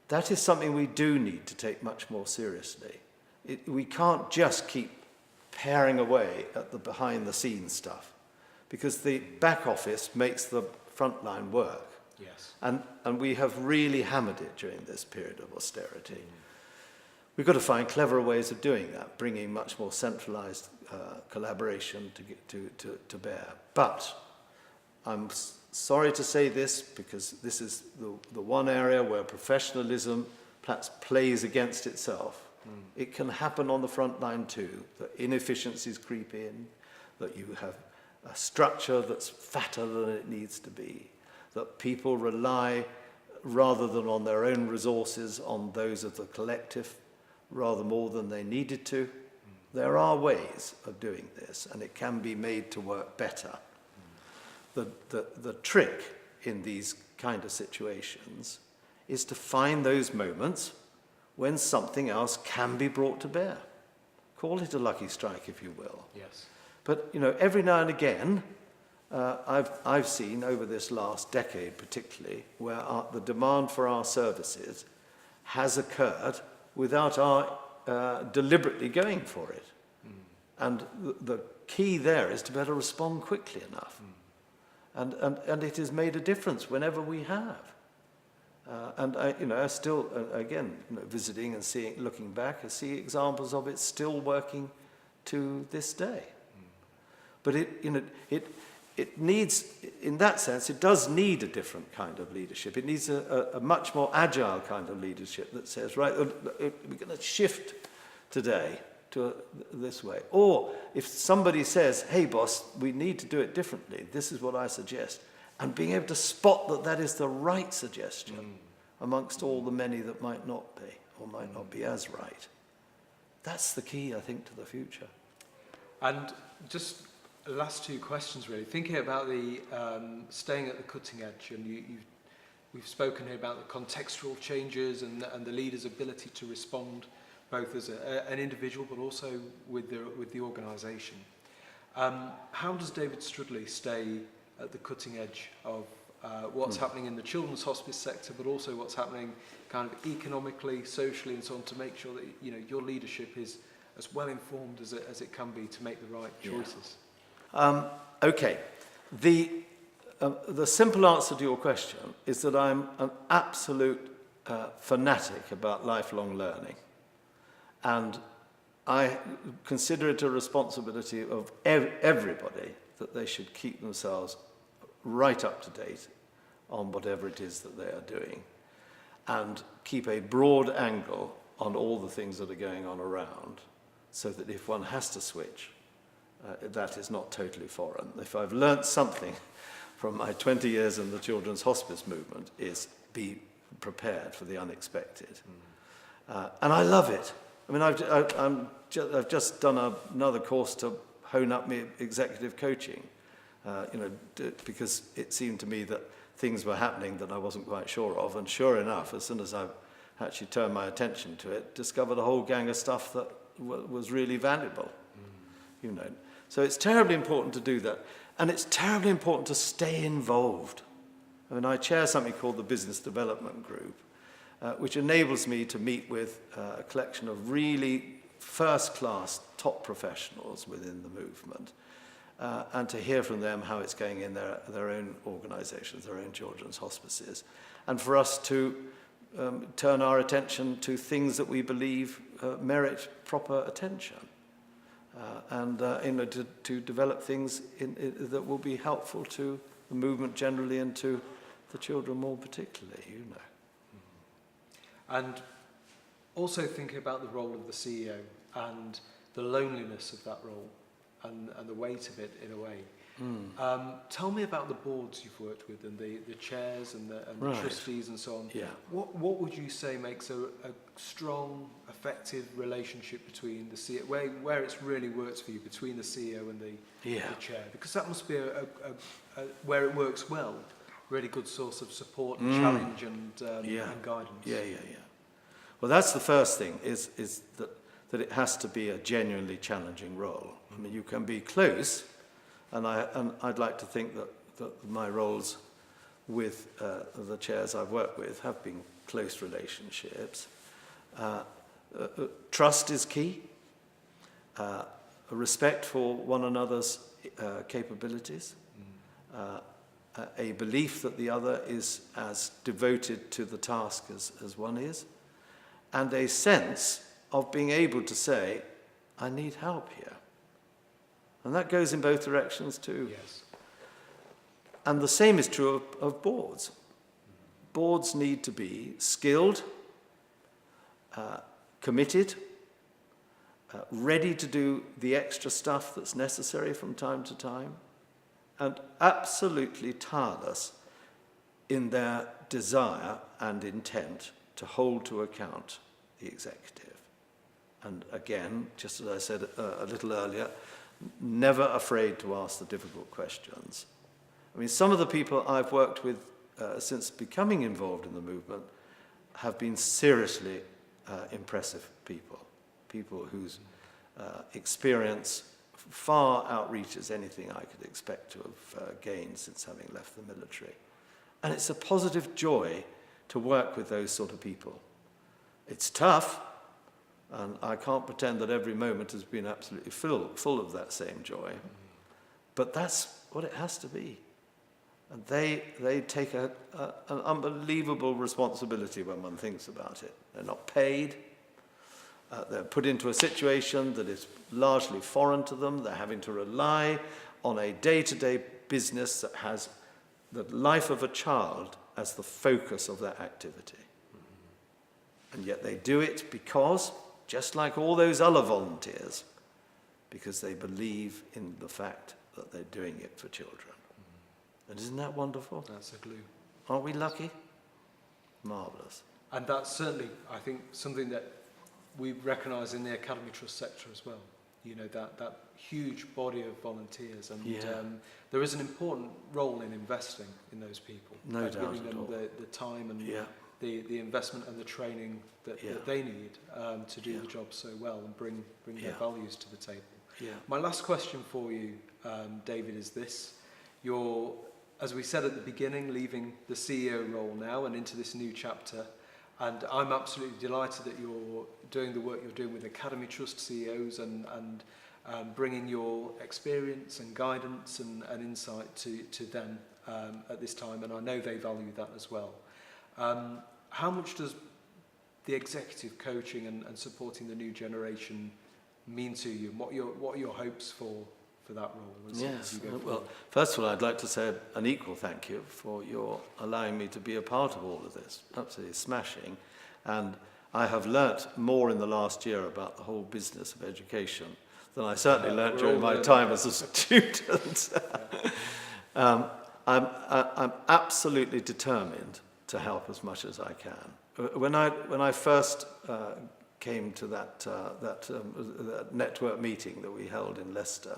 That is something we do need to take much more seriously. We can't just keep paring away at the behind-the-scenes stuff. because the back office makes the front line work. Yes. And we have really hammered it during this period of austerity. We've got to find cleverer ways of doing that, bringing much more centralised collaboration to bear. But I'm sorry to say this, because this is the one area where professionalism perhaps plays against itself. It can happen on the front line too, that inefficiencies creep in, that you have a structure that's fatter than it needs to be, that people rely, rather than on their own resources, on those of the collective, rather more than they needed to. There are ways of doing this, and it can be made to work better. The trick in these kind of situations is to find those moments when something else can be brought to bear. Call it a lucky strike, if you will. Yes. But, you know, every now and again, I've seen over this last decade particularly, where the demand for our services has occurred without our deliberately going for it. And the key there is to be able to respond quickly enough. And it has made a difference whenever we have. And I still, again, visiting and looking back, I see examples of it still working to this day. But it needs, in that sense, it does need a different kind of leadership. It needs a much more agile kind of leadership that says, right, we're going to shift today to this way. Or if somebody says, hey, boss, we need to do it differently, this is what I suggest, and being able to spot that that is the right suggestion amongst all the many that might not be, or might not be as right. That's the key, I think, to the future. And just the last two questions, really. Thinking about the staying at the cutting edge, and we've spoken here about the contextual changes and the leader's ability to respond, both as an individual but also with the organisation. How does David Strudley stay at the cutting edge of what's happening in the children's hospice sector, but also what's happening kind of economically, socially, and so on, to make sure that your leadership is as well informed as it can be to make the right choices? Okay. The simple answer to your question is that I'm an absolute fanatic about lifelong learning. And I consider it a responsibility of everybody that they should keep themselves right up to date on whatever it is that they are doing, and keep a broad angle on all the things that are going on around, so that if one has to switch, that is not totally foreign. If I've learnt something from my 20 years in the children's hospice movement, is be prepared for the unexpected. And I love it. I mean, I've just done another course to hone up my executive coaching, because it seemed to me that things were happening that I wasn't quite sure of. And sure enough, as soon as I actually turned my attention to it, discovered a whole gang of stuff that was really valuable. So it's terribly important to do that. And it's terribly important to stay involved. I mean, I chair something called the Business Development Group, which enables me to meet with a collection of really first-class top professionals within the movement, and to hear from them how it's going in their own organisations, their own children's hospices, and for us to turn our attention to things that we believe merit proper attention, and to develop things that will be helpful to the movement generally and to the children more particularly, And also thinking about the role of the CEO and the loneliness of that role and the weight of it in a way. Tell me about the boards you've worked with and the chairs and the trustees and so on. Yeah. What would you say makes a strong, effective relationship between the CEO, where it's really works for you, between the CEO and the chair? Because that must be where it works well, really good source of support and challenge and guidance. Yeah. Well, that's the first thing, is that it has to be a genuinely challenging role. I mean, you can be close, and I'd like to think that my roles with the chairs I've worked with have been close relationships. Trust is key. a respect for one another's capabilities, a belief that the other is as devoted to the task as one is, and a sense of being able to say, I need help here. And that goes in both directions too. Yes. And the same is true of boards. Boards need to be skilled, committed, ready to do the extra stuff that's necessary from time to time, and absolutely tireless in their desire and intent to hold to account the executive. And again, just as I said a little earlier, never afraid to ask the difficult questions. I mean, some of the people I've worked with since becoming involved in the movement have been seriously impressive people whose experience far outreaches anything I could expect to have gained since having left the military. And it's a positive joy to work with those sort of people. It's tough, and I can't pretend that every moment has been absolutely full of that same joy, but that's what it has to be. And they take an unbelievable responsibility when one thinks about it. They're not paid. They're put into a situation that is largely foreign to them. They're having to rely on a day-to-day business that has the life of a child as the focus of their activity. And yet they do it because, just like all those other volunteers, because they believe in the fact that they're doing it for children. And isn't that wonderful? That's a glue. Aren't we lucky? Marvellous. And that's certainly, I think, something that we recognise in the Academy Trust sector as well. You know, that huge body of volunteers. And there is an important role in investing in those people. No doubt giving at them all. the time and the investment and the training that they need to do the job so well and bring their values to the table. Yeah. My last question for you, David, is this. You're, as we said at the beginning, leaving the CEO role now and into this new chapter. And I'm absolutely delighted that you're doing the work you're doing with Academy Trust CEOs and bringing your experience and guidance and insight to them at this time. And I know they value that as well. How much does the executive coaching and supporting the new generation mean to you? And what are your hopes for that role? As you go well, forward? first of all, I'd like to say an equal thank you for your allowing me to be a part of all of this. Absolutely smashing. And I have learnt more in the last year about the whole business of education than I certainly learnt during my time as a student. I'm absolutely determined to help as much as I can. When I first came to that network meeting that we held in Leicester,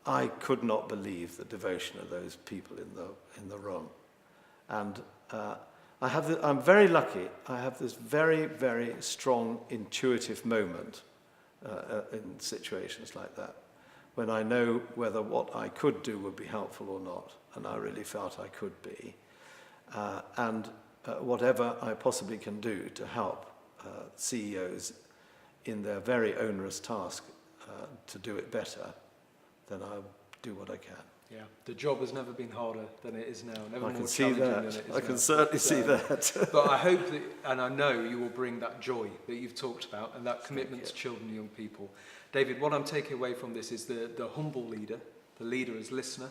I could not believe the devotion of those people in the room. And I'm very lucky. I have this very, very strong intuitive moment in situations like that, when I know whether what I could do would be helpful or not, and I really felt I could be. And whatever I possibly can do to help CEOs in their very onerous task to do it better, then I'll do what I can. Yeah, the job has never been harder than it is now. Never I more can see challenging that. than it is I can now. certainly see that. But I hope that, and I know you will bring that joy that you've talked about and that commitment to children and young people. David, what I'm taking away from this is the humble leader, the leader as listener,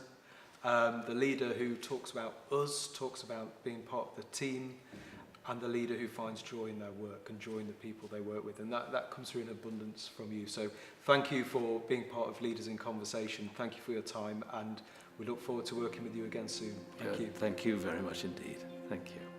the leader who talks about us, talks about being part of the team, and the leader who finds joy in their work and joy in the people they work with. And that comes through in abundance from you. So thank you for being part of Leaders in Conversation. Thank you for your time, and we look forward to working with you again soon. Thank you. Thank you very much indeed. Thank you.